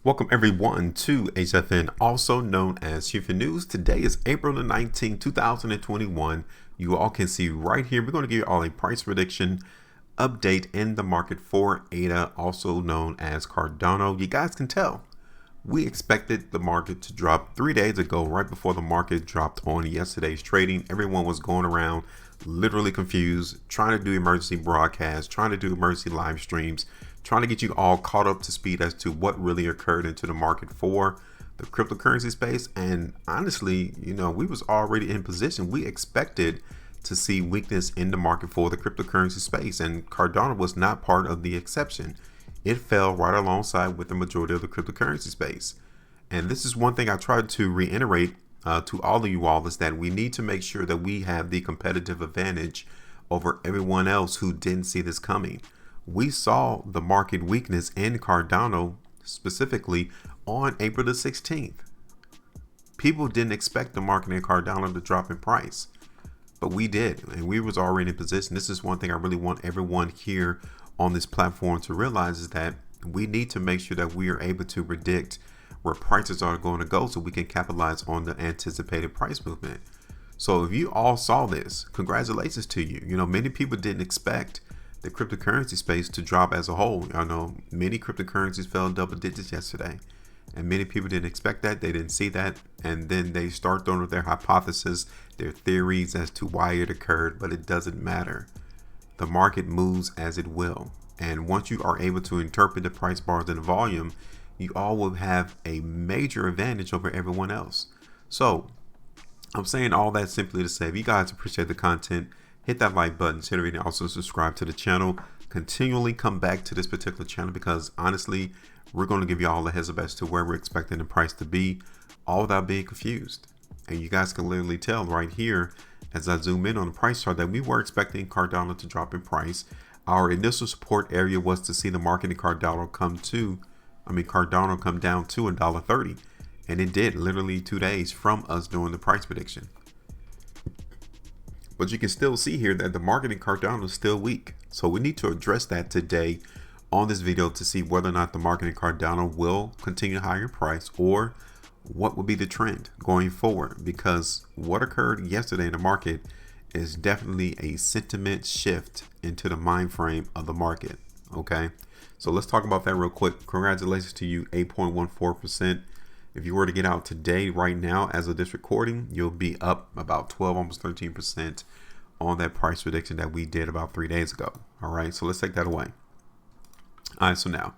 Welcome everyone to HueFin, also known as HueFin News. Today is April the 19th, 2021. You all can see right here, we're going to give you all a price prediction update in the market for ADA, also known as Cardano. You guys can tell we expected the market to drop 3 days ago, right before the market dropped on yesterday's trading. Everyone was going around literally confused, trying to do emergency broadcasts, trying to do emergency live streams, trying to get you all caught up to speed as to what really occurred into the market for the cryptocurrency space. And honestly, we was already in position. We expected to see weakness in the market for the cryptocurrency space, and Cardano was not part of the exception. It fell right alongside with the majority of the cryptocurrency space. And this is one thing I tried to reiterate to all of you all, is that we need to make sure that we have the competitive advantage over everyone else who didn't see this coming. We saw the market weakness in Cardano specifically on April the 16th. People didn't expect the market in Cardano to drop in price, but we did, and we was already in position. This is one thing I really want everyone here on this platform to realize, is that we need to make sure that we are able to predict where prices are going to go so we can capitalize on the anticipated price movement. So if you all saw this, congratulations to you. Many people didn't expect the cryptocurrency space to drop as a whole. I know many cryptocurrencies fell double digits yesterday, and many people didn't expect that. They didn't see that, and then they start throwing up their hypothesis, their theories as to why it occurred, but it doesn't matter. The market moves as it will, and once you are able to interpret the price bars and the volume, you all will have a major advantage over everyone else. So I'm saying all that simply to say, if you guys appreciate the content, hit that like button, share the video, and also subscribe to the channel. Continually come back to this particular channel, because honestly, we're going to give you all a heads up as to where we're expecting the price to be, all without being confused. And you guys can literally tell right here, as I zoom in on the price chart, that we were expecting Cardano to drop in price. Our initial support area was to see the market in Cardano come down to $1.30, and it did literally 2 days from us doing the price prediction. But you can still see here that the market in Cardano is still weak. So we need to address that today on this video to see whether or not the market in Cardano will continue higher in price, or what will be the trend going forward. Because what occurred yesterday in the market is definitely a sentiment shift into the mind frame of the market. Okay, so let's talk about that real quick. Congratulations to you, 8.14%. If you were to get out today, right now, as of this recording, you'll be up about 12, almost 13% on that price prediction that we did about 3 days ago. All right, so let's take that away. All right, so now,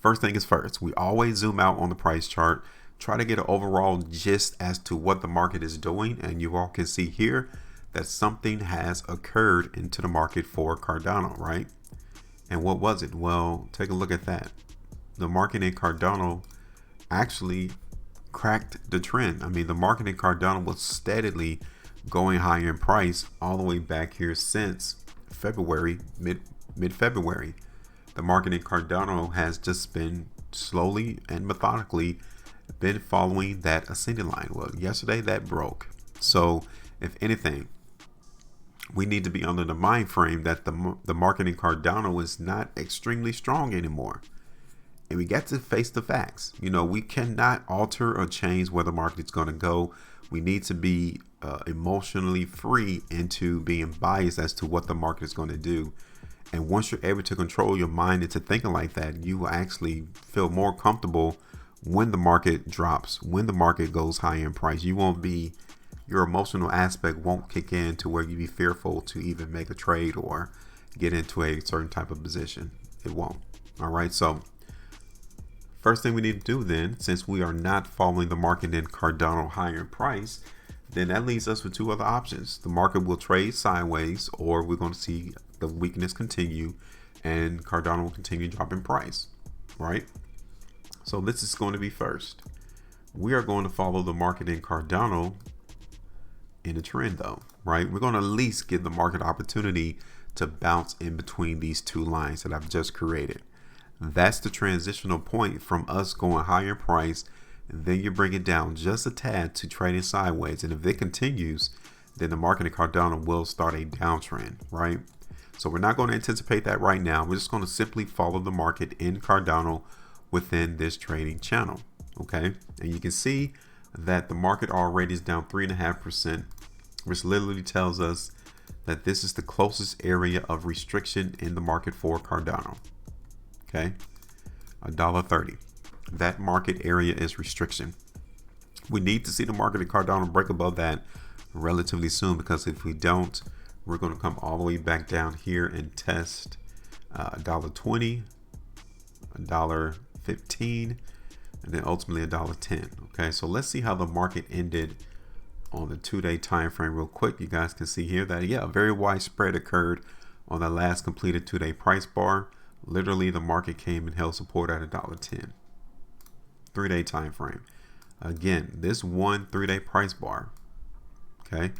first thing is first, we always zoom out on the price chart, try to get an overall gist as to what the market is doing. And you all can see here that something has occurred into the market for Cardano, right? And what was it? Well, take a look at that. The market in Cardano actually cracked the trend. The market in Cardano was steadily going higher in price all the way back here since February, mid-February. The market in Cardano has just been slowly and methodically been following that ascending line. Well, yesterday that broke. So if anything, we need to be under the mind frame that the market in Cardano is not extremely strong anymore. And we got to face the facts. We cannot alter or change where the market is going to go. We need to be emotionally free into being biased as to what the market is going to do. And once you're able to control your mind into thinking like that, you will actually feel more comfortable when the market drops, when the market goes high in price. Your emotional aspect won't kick in to where you be fearful to even make a trade or get into a certain type of position. It won't. All right. So first thing we need to do then, since we are not following the market in Cardano higher in price, then that leaves us with two other options. The market will trade sideways, or we're going to see the weakness continue and Cardano will continue dropping price, right? So this is going to be first. We are going to follow the market in Cardano in a trend though, right? We're going to at least give the market opportunity to bounce in between these two lines that I've just created. That's the transitional point from us going higher in price, and then you bring it down just a tad to trading sideways. And if it continues, then the market in Cardano will start a downtrend, right? So we're not going to anticipate that right now. We're just going to simply follow the market in Cardano within this trading channel. Okay, and you can see that the market already is down 3.5%, which literally tells us that this is the closest area of restriction in the market for Cardano. Okay, $1.30. That market area is restriction. We need to see the market in Cardano break above that relatively soon, because if we don't, we're going to come all the way back down here and test $1.20, $1.15, and then ultimately $1.10. Okay, so let's see how the market ended on the 2-day time frame real quick. You guys can see here that, yeah, a very wide spread occurred on the last completed 2-day price bar. Literally, the market came and held support at $1.10. 3-day time frame. Again, this one 3-day price bar, okay,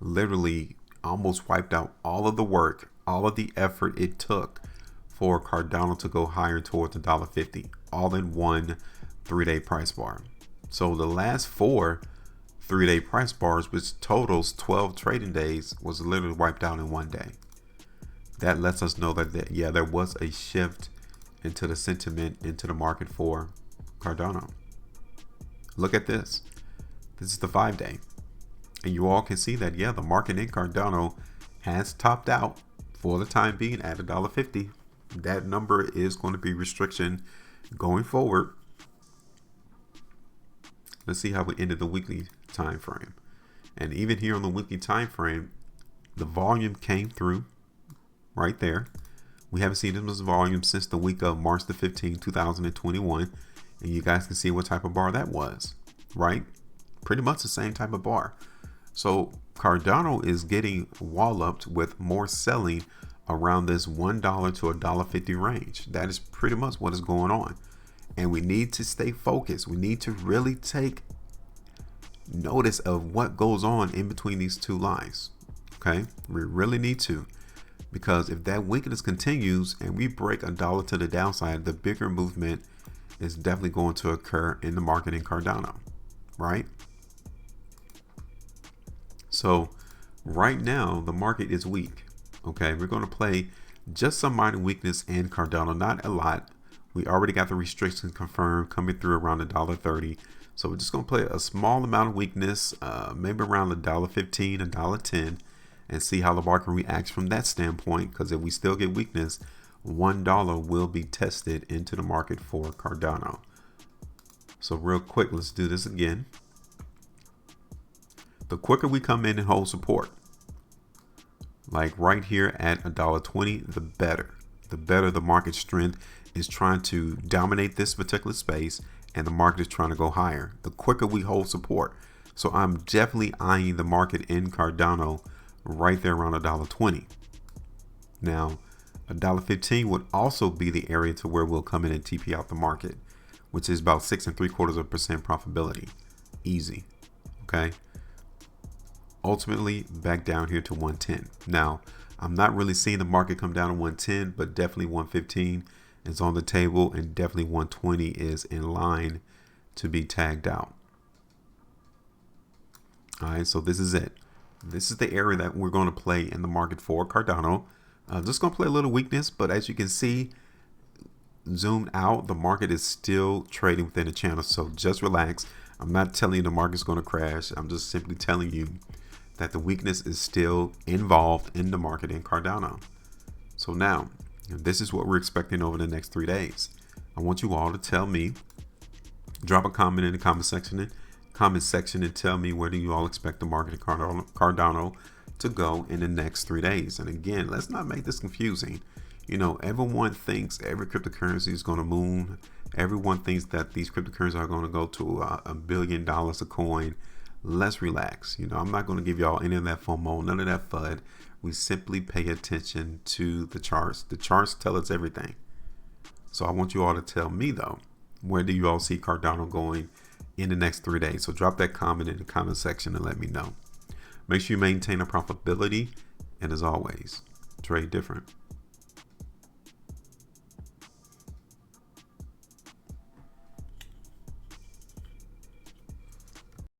literally almost wiped out all of the work, all of the effort it took for Cardano to go higher towards $1.50, all in one 3-day price bar. So the last 4 3-day price bars, which totals 12 trading days, was literally wiped out in one day. That lets us know that yeah, there was a shift into the sentiment into the market for Cardano. Look at this. This is the 5-day. And you all can see that, yeah, the market in Cardano has topped out for the time being at $1.50. That number is going to be restriction going forward. Let's see how we ended the weekly time frame. And even here on the weekly time frame, the volume came through right there. We haven't seen this much volume since the week of March the 15th, 2021. And you guys can see what type of bar that was, right? Pretty much the same type of bar. So Cardano is getting walloped with more selling around this $1 to $1.50 range. That is pretty much what is going on. And we need to stay focused. We need to really take notice of what goes on in between these two lines. Okay, we really need to, because if that weakness continues and we break $1 to the downside, the bigger movement is definitely going to occur in the market in Cardano, right? So right now the market is weak. Okay, we're going to play just some minor weakness in Cardano, not a lot. We already got the restrictions confirmed coming through around $1.30. So we're just going to play a small amount of weakness, maybe around $1.15, $1.10, and see how the market reacts from that standpoint. Because if we still get weakness, $1 will be tested into the market for Cardano. So real quick, let's do this again. The quicker we come in and hold support, like right here at $1.20, the better. The better the market strength is trying to dominate this particular space, and the market is trying to go higher. The quicker we hold support. So I'm definitely eyeing the market in Cardano right there around $1.20. Now, $1.15 would also be the area to where we'll come in and TP out the market, which is about 6.75% profitability. Easy. Okay. Ultimately back down here to 110. Now, I'm not really seeing the market come down to 110, but definitely 115 is on the table, and definitely 120 is in line to be tagged out. All right, so this is it. This is the area that we're going to play in the market for Cardano. Just going to play a little weakness, but as you can see, zoomed out, the market is still trading within the channel. So just relax. I'm not telling you the market's going to crash. I'm just simply telling you that the weakness is still involved in the market in Cardano. So now, this is what we're expecting over the next 3 days. I want you all to tell me, drop a comment in the comment section and tell me where do you all expect the market in Cardano to go in the next 3 days. And again, let's not make this confusing. You know, everyone thinks every cryptocurrency is going to moon. Everyone thinks that these cryptocurrencies are going to go to $1 billion a coin. Let's relax. You know, I'm not going to give y'all any of that FOMO, none of that FUD. We simply pay attention to the charts. The charts tell us everything. So I want you all to tell me, though, where do you all see Cardano going in the next 3 days? So drop that comment in the comment section and let me know. Make sure you maintain a profitability. And as always, trade different.